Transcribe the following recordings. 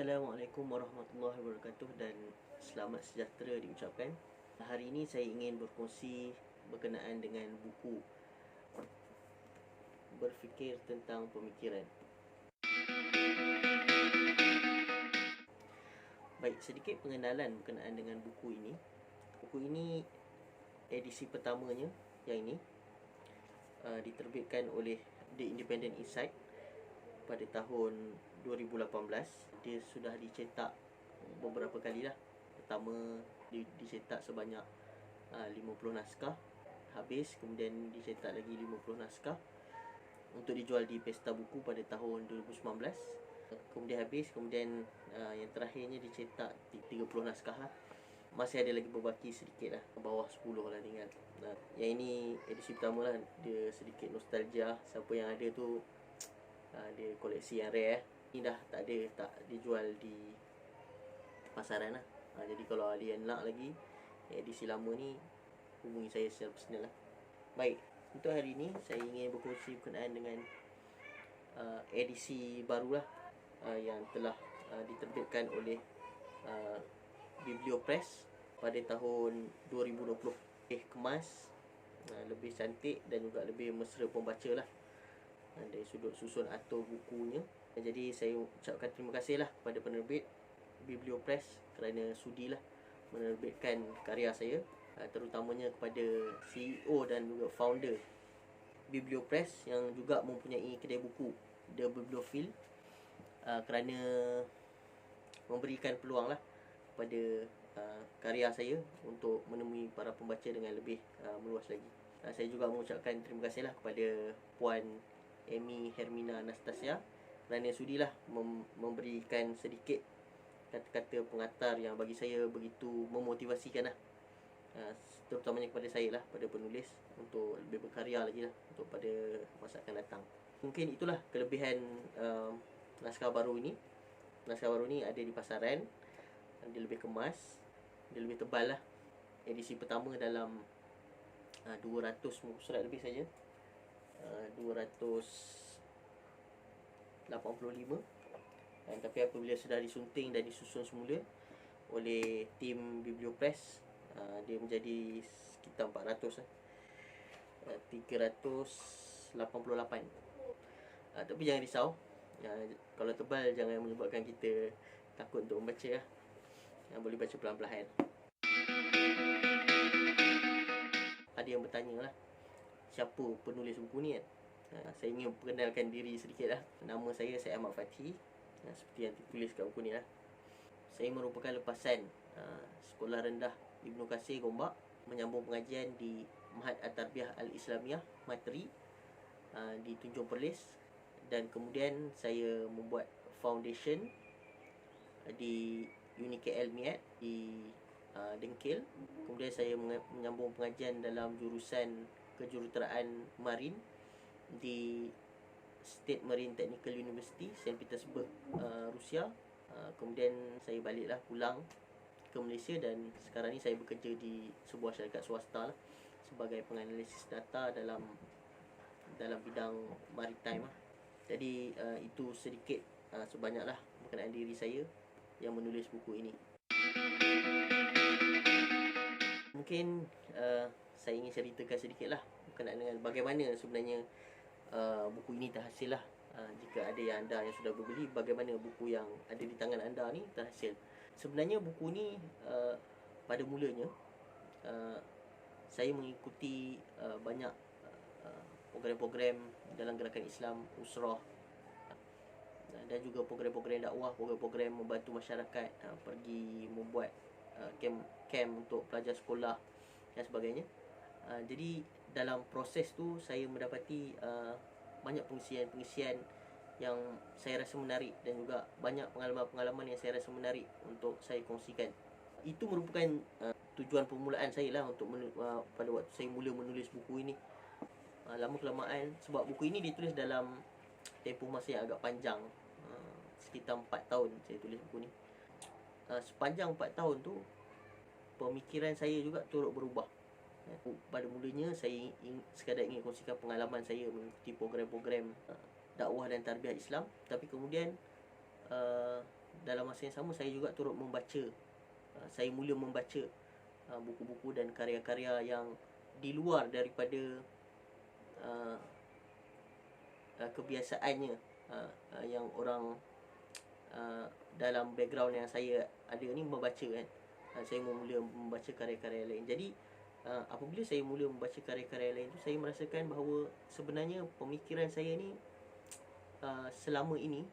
Assalamualaikum warahmatullahi wabarakatuh dan selamat sejahtera diucapkan. Hari ini saya ingin berkongsi berkenaan dengan buku Berfikir Tentang Pemikiran. Baik, sedikit pengenalan berkenaan dengan buku ini. Buku ini edisi pertamanya yang ini diterbitkan oleh The Independent Insight pada tahun 2018. Dia sudah dicetak beberapa kali lah. Pertama dicetak sebanyak 50 naskah. Habis, kemudian dicetak lagi 50 naskah untuk dijual di Pesta Buku pada tahun 2019. Kemudian habis, kemudian yang terakhirnya dicetak 30 naskah lah. Masih ada lagi berbaki sedikit lah, bawah 10 lah tinggal. Yang ini edisi pertama lah. Dia sedikit nostalgia. Siapa yang ada tu dia koleksi yang rare. Ini dah tak dijual di pasaran lah. Jadi kalau ada yang nak lagi edisi lama ni, hubungi saya secara personal lah. Baik, untuk hari ini saya ingin berkongsi berkenaan dengan edisi barulah yang telah diterbitkan oleh Bibliopress pada tahun 2020. Kemas, lebih cantik dan juga lebih mesra pembaca lah dari sudut susun atur bukunya. Jadi saya ucapkan terima kasih lah kepada penerbit Bibliopress kerana sudilah menerbitkan karya saya, terutamanya kepada CEO dan juga founder Bibliopress yang juga mempunyai kedai buku The Bibliophile, kerana memberikan peluang lah kepada karya saya untuk menemui para pembaca dengan lebih meluas lagi. Saya juga mengucapkan terima kasih lah kepada Puan Amy Hermina Anastasia kerana sudilah memberikan sedikit kata-kata pengantar yang bagi saya begitu memotivasikan lah, terutamanya kepada saya lah, pada penulis, untuk lebih berkarya lagi lah untuk pada masa akan datang. Mungkin itulah kelebihan naskah baru ini. Naskah baru ni ada di pasaran. Dia lebih kemas, dia lebih tebal lah. Edisi pertama dalam 200 muka surat lebih saja, 285. Tapi apabila sudah disunting dan disusun semula oleh tim Bibliopress, dia menjadi sekitar 400 lah. 388. Tapi jangan risau, kalau tebal jangan menyebabkan kita takut untuk membaca lah. Boleh baca pelan-pelan. Ada yang bertanya lah, siapa penulis buku ni kan? Saya ingin perkenalkan diri sedikit lah. Nama saya Ahmad Fathi, seperti yang ditulis kat buku ni lah. Saya merupakan lepasan Sekolah Rendah Ibnu Qasir Gombak, menyambung pengajian di Mahat At-Tarbiyah Al-Islamiyah Matri di Tunjung Perlis. Dan kemudian saya membuat foundation di UniKL MIAT di Dengkil. Kemudian saya menyambung pengajian dalam jurusan kejuruteraan Marin di State Marine Technical University, St. Petersburg, Rusia. Kemudian saya baliklah pulang ke Malaysia dan sekarang ni saya bekerja di sebuah syarikat swasta lah, sebagai penganalisis data dalam bidang maritime lah. Jadi itu sedikit sebanyaklah berkenaan diri saya yang menulis buku ini. Mungkin saya ingin ceritakan sedikit lah berkenaan dengan bagaimana sebenarnya buku ini terhasil lah. Jika ada yang anda yang sudah berbeli, bagaimana buku yang ada di tangan anda ni terhasil. Sebenarnya buku ni pada mulanya saya mengikuti banyak program-program dalam gerakan Islam, Usrah, dan juga program-program dakwah, program-program membantu masyarakat, pergi membuat camp untuk pelajar sekolah dan sebagainya. Jadi dalam proses tu saya mendapati banyak pengisian yang saya rasa menarik, dan juga banyak pengalaman-pengalaman yang saya rasa menarik untuk saya kongsikan. Itu merupakan tujuan permulaan saya lah untuk pada waktu saya mula menulis buku ini. Lama kelamaan, sebab buku ini ditulis dalam tempoh masa yang agak panjang, sekitar 4 tahun saya tulis buku ni. Sepanjang 4 tahun tu, pemikiran saya juga turut berubah. Pada mulanya saya sekadar ingin kongsikan pengalaman saya mengikuti program-program dakwah dan tarbiyah Islam. Tapi kemudian dalam masa yang sama saya juga turut membaca, saya mula membaca buku-buku dan karya-karya yang di luar daripada kebiasaannya, yang orang dalam background yang saya ada ni membaca kan. Saya mula membaca karya-karya lain. Jadi apabila saya mula membaca karya-karya lain tu, saya merasakan bahawa sebenarnya pemikiran saya ni selama ini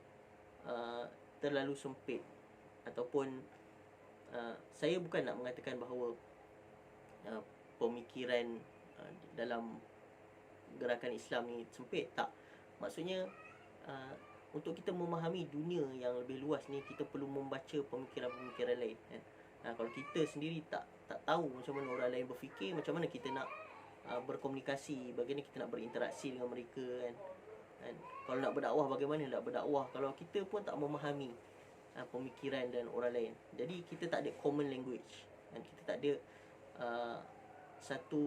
terlalu sempit. Ataupun saya bukan nak mengatakan bahawa pemikiran dalam gerakan Islam ni sempit, tak. Maksudnya untuk kita memahami dunia yang lebih luas ni, kita perlu membaca pemikiran-pemikiran lain kan. Kalau kita sendiri tak tahu macam mana orang lain berfikir, macam mana kita nak berkomunikasi, bagaimana kita nak berinteraksi dengan mereka kan. Kalau nak berdakwah, bagaimana nak berdakwah kalau kita pun tak memahami pemikiran dan orang lain. Jadi kita tak ada common language kan. Kita tak ada satu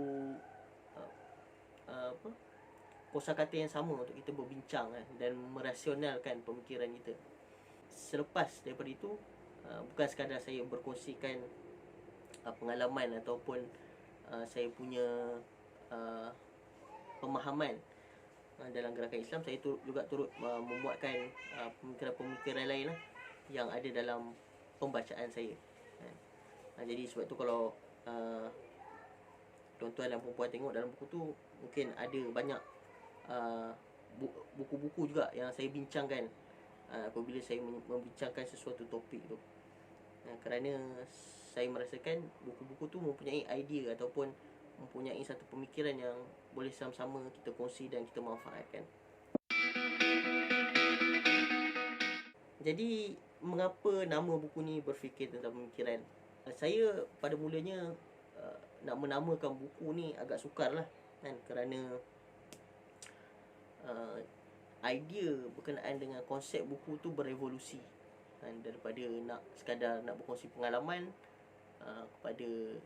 kosakata yang sama untuk kita berbincang kan, dan merasionalkan pemikiran kita. Selepas daripada itu, bukan sekadar saya berkongsikan pengalaman ataupun saya punya pemahaman dalam gerakan Islam, saya juga turut membuatkan pemikiran-pemikiran lain lah yang ada dalam pembacaan saya. Jadi sebab tu kalau tuan-tuan dan perempuan tengok dalam buku tu, mungkin ada banyak buku-buku juga yang saya bincangkan apabila saya membincangkan sesuatu topik tu. Kerana saya merasakan buku-buku tu mempunyai idea ataupun mempunyai satu pemikiran yang boleh sama-sama kita kongsi dan kita manfaatkan. Jadi mengapa nama buku ni Berfikir Tentang Pemikiran? Saya pada mulanya nak menamakan buku ni agak sukar lah kan, kerana idea berkenaan dengan konsep buku tu berevolusi kan, daripada sekadar nak berkongsi pengalaman kepada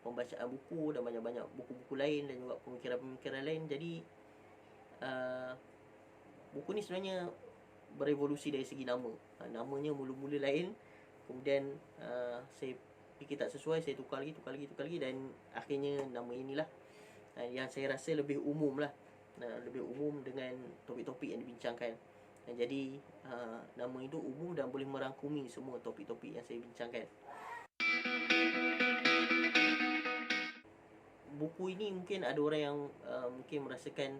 pembacaan buku dan banyak-banyak buku-buku lain dan juga pemikiran-pemikiran lain. Jadi buku ni sebenarnya berevolusi dari segi nama. Namanya mula-mula lain, kemudian saya fikir tak sesuai, saya tukar lagi dan akhirnya nama inilah yang saya rasa lebih umum lah, lebih umum dengan topik-topik yang dibincangkan. Jadi nama itu umum dan boleh merangkumi semua topik-topik yang saya bincangkan. Buku ini mungkin ada orang yang mungkin merasakan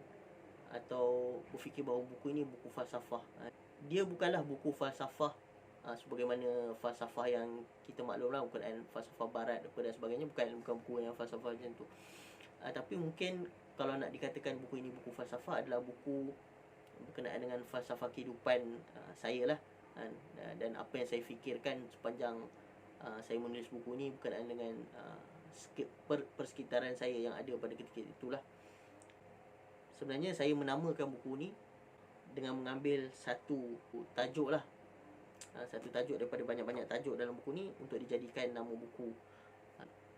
atau berfikir bahawa buku ini buku falsafah. Dia bukanlah buku falsafah sebagaimana falsafah yang kita maklumlah, bukan falsafah barat dan sebagainya, bukan buku yang falsafah macam tu. Tapi mungkin kalau nak dikatakan buku ini buku falsafah, adalah buku berkenaan dengan falsafah kehidupan saya lah, dan apa yang saya fikirkan sepanjang saya menulis buku ni berkenaan dengan persekitaran saya yang ada pada ketika itulah. Sebenarnya saya menamakan buku ni dengan mengambil satu tajuk lah, satu tajuk daripada banyak-banyak tajuk dalam buku ni untuk dijadikan nama buku.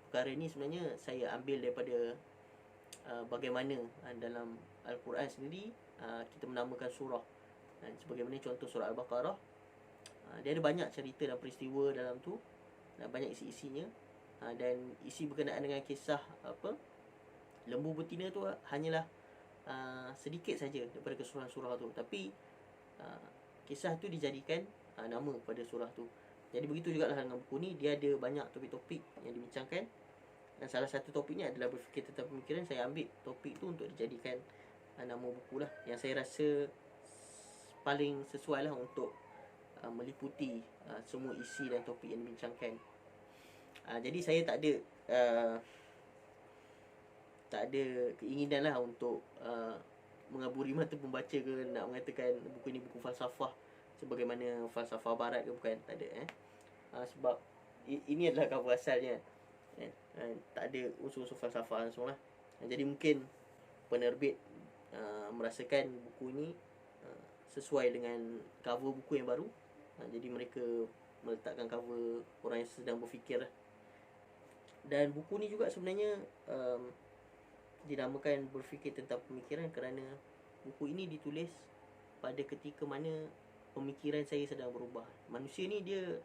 Perkara ni sebenarnya saya ambil daripada bagaimana dalam Al-Quran sendiri kita menamakan surah. Sebagaimana contoh surah Al-Baqarah, dia ada banyak cerita dan peristiwa dalam tu, banyak isi-isinya, dan isi berkenaan dengan kisah lembu betina tu hanyalah sedikit saja daripada keseluruhan surah tu, tapi kisah tu dijadikan nama kepada surah tu. Jadi begitu jugalah dengan buku ni, dia ada banyak topik-topik yang dibincangkan, dan salah satu topiknya adalah berfikir tentang pemikiran. Saya ambil topik tu untuk dijadikan nama buku lah, yang saya rasa paling sesuai lah untuk meliputi semua isi dan topik yang dibincangkan. Jadi saya tak ada keinginan lah untuk mengaburi mata pembaca ke nak mengatakan buku ini buku falsafah sebagaimana falsafah barat ke, bukan, tak ada sebab ini adalah cover asalnya, tak ada unsur-unsur falsafah langsung lah. Jadi mungkin penerbit merasakan buku ini sesuai dengan cover buku yang baru, jadi mereka meletakkan cover orang yang sedang berfikir lah. Dan buku ni juga sebenarnya dinamakan Berfikir Tentang Pemikiran kerana buku ini ditulis pada ketika mana pemikiran saya sedang berubah. Manusia ni dia,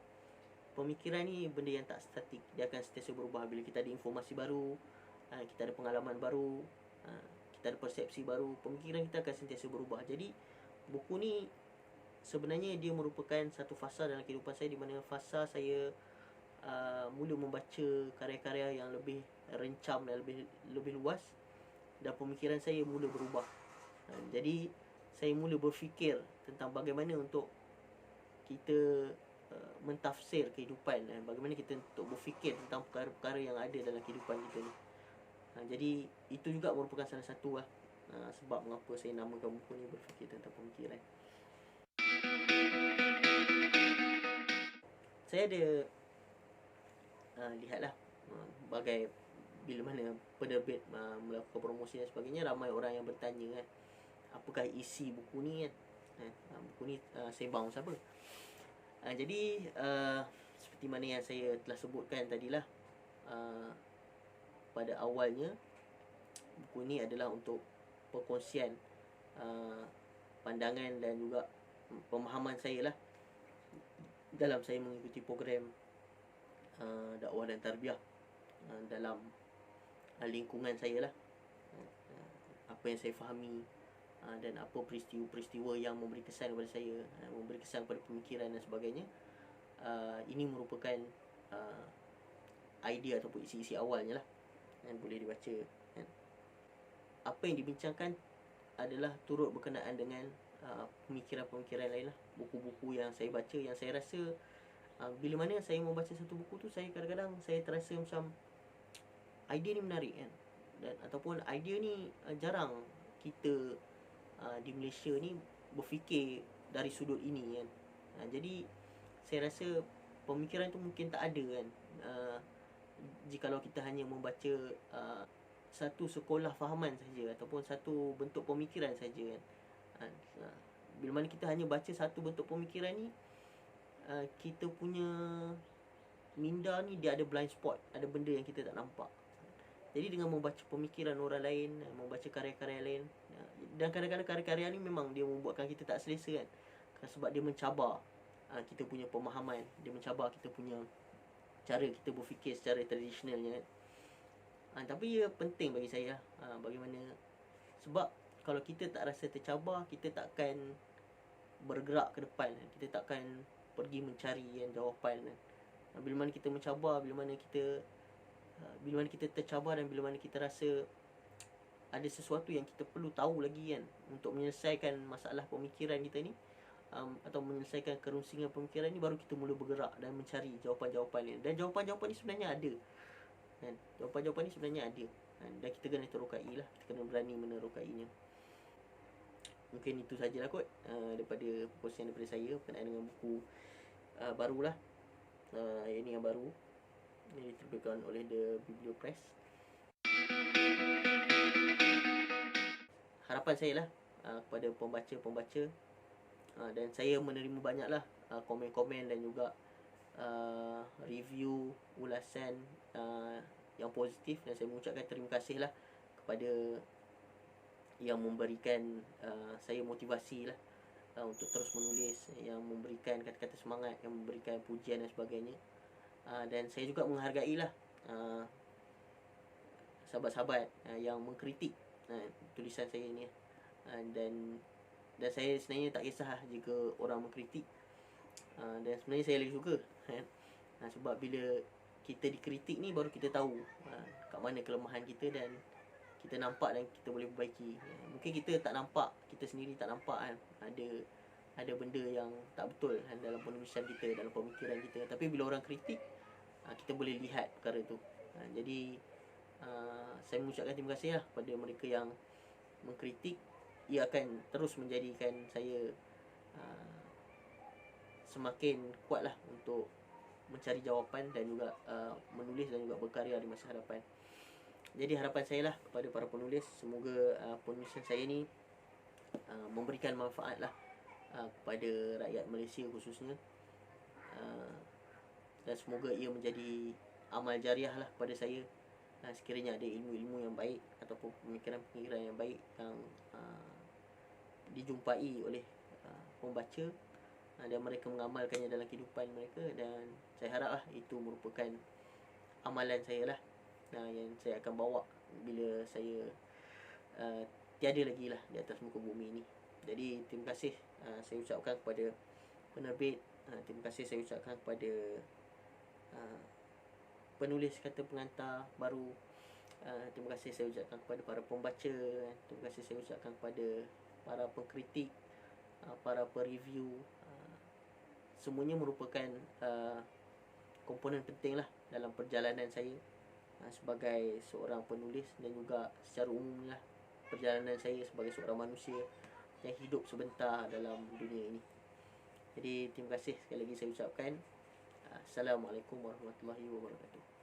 pemikiran ni benda yang tak statik. Dia akan sentiasa berubah. Bila kita ada informasi baru, kita ada pengalaman baru, kita ada persepsi baru, pemikiran kita akan sentiasa berubah. Jadi buku ni sebenarnya dia merupakan satu fasa dalam kehidupan saya, di mana fasa saya mula membaca karya-karya yang lebih rencam dan lebih luas, dan pemikiran saya mula berubah. Jadi saya mula berfikir tentang bagaimana untuk kita mentafsir kehidupan, dan bagaimana kita untuk berfikir tentang perkara-perkara yang ada dalam kehidupan kita ni. Jadi itu juga merupakan salah satu sebab mengapa saya namakan buku ni Berfikir Tentang Pemikiran. Saya ada lihatlah bagai bila mana penerbit melakukan promosi dan sebagainya, ramai orang yang bertanya kan, apakah isi buku ni kan. Buku ni sembang siapa. Jadi seperti mana yang saya telah sebutkan tadilah, pada awalnya buku ni adalah untuk perkongsian pandangan dan juga pemahaman saya lah dalam saya mengikuti program dakwah dan tarbiyah dalam lingkungan saya lah. Apa yang saya fahami dan apa peristiwa-peristiwa yang memberi kesan kepada saya, memberi kesan kepada pemikiran dan sebagainya. Ini merupakan idea ataupun isi-isi awalnya lah, dan boleh dibaca kan. Apa yang dibincangkan adalah turut berkenaan dengan pemikiran-pemikiran lain lah, buku-buku yang saya baca, yang saya rasa bila mana saya membaca satu buku tu, saya kadang-kadang saya terasa macam idea ni menarik kan, dan ataupun idea ni jarang kita di Malaysia ni berfikir dari sudut ini kan. Jadi saya rasa pemikiran tu mungkin tak ada kan jikalau kita hanya membaca satu sekolah fahaman saja ataupun satu bentuk pemikiran saja kan. Bila mana kita hanya baca satu bentuk pemikiran ni, kita punya minda ni dia ada blind spot, ada benda yang kita tak nampak. Jadi dengan membaca pemikiran orang lain, membaca karya-karya lain, dan kadang-kadang karya-karya ni memang dia membuatkan kita tak selesa kan, sebab dia mencabar kita punya pemahaman, dia mencabar kita punya cara kita berfikir secara tradisionalnya kan. Tapi ia penting bagi saya bagaimana, sebab kalau kita tak rasa tercabar, kita takkan bergerak ke depan, kita takkan pergi mencari jawapan kan. Bila mana kita mencabar, bila mana kita tercabar, dan bila mana kita rasa ada sesuatu yang kita perlu tahu lagi kan, untuk menyelesaikan masalah pemikiran kita ni, atau menyelesaikan kerusingan pemikiran ni, baru kita mula bergerak dan mencari jawapan-jawapan ni. Dan jawapan-jawapan ni sebenarnya ada kan? Jawapan-jawapan ni sebenarnya ada kan? Dan kita kena terokai lah, kita kena berani menerokainya. Mungkin itu sajalah kot daripada perkongsian daripada saya berkenaan dengan buku barulah. Ini yang baru, ini diterbitkan oleh The Biblio Press. Harapan saya lah kepada pembaca-pembaca, dan saya menerima banyaklah komen-komen dan juga review, ulasan yang positif, dan saya mengucapkan terima kasih lah kepada yang memberikan saya motivasi lah untuk terus menulis, yang memberikan kata-kata semangat, yang memberikan pujian dan sebagainya. Dan saya juga menghargai lah sahabat-sahabat yang mengkritik tulisan saya ni, dan saya sebenarnya tak kisah jika orang mengkritik, dan sebenarnya saya lagi suka kan. Sebab bila kita dikritik ni, baru kita tahu kat mana kelemahan kita, dan kita nampak dan kita boleh perbaiki. Mungkin kita tak nampak, kita sendiri tak nampak kan, ada benda yang tak betul kan dalam penulisan kita, dalam pemikiran kita. Tapi bila orang kritik, kita boleh lihat perkara tu. Jadi saya mengucapkan terima kasih lah kepada mereka yang mengkritik. Ia akan terus menjadikan saya semakin kuat lah untuk mencari jawapan, dan juga menulis dan juga berkarya di masa hadapan. Jadi harapan saya lah kepada para penulis, semoga penulisan saya ni memberikan manfaat lah kepada rakyat Malaysia khususnya, dan semoga ia menjadi amal jariah lah kepada saya sekiranya ada ilmu-ilmu yang baik ataupun pemikiran-pemikiran yang baik yang dijumpai oleh pembaca, dan mereka mengamalkannya dalam kehidupan mereka, dan saya harap itu merupakan amalan saya lah, yang saya akan bawa bila saya tiada lagi lah di atas muka bumi ni. Jadi terima kasih saya ucapkan kepada penerbit, terima kasih saya ucapkan kepada penulis kata pengantar baru, terima kasih saya ucapkan kepada para pembaca, terima kasih saya ucapkan kepada para pengkritik, para pereview. Semuanya merupakan komponen penting lah dalam perjalanan saya sebagai seorang penulis, dan juga secara umum lah perjalanan saya sebagai seorang manusia yang hidup sebentar dalam dunia ini. Jadi terima kasih sekali lagi saya ucapkan. Assalamualaikum warahmatullahi wabarakatuh.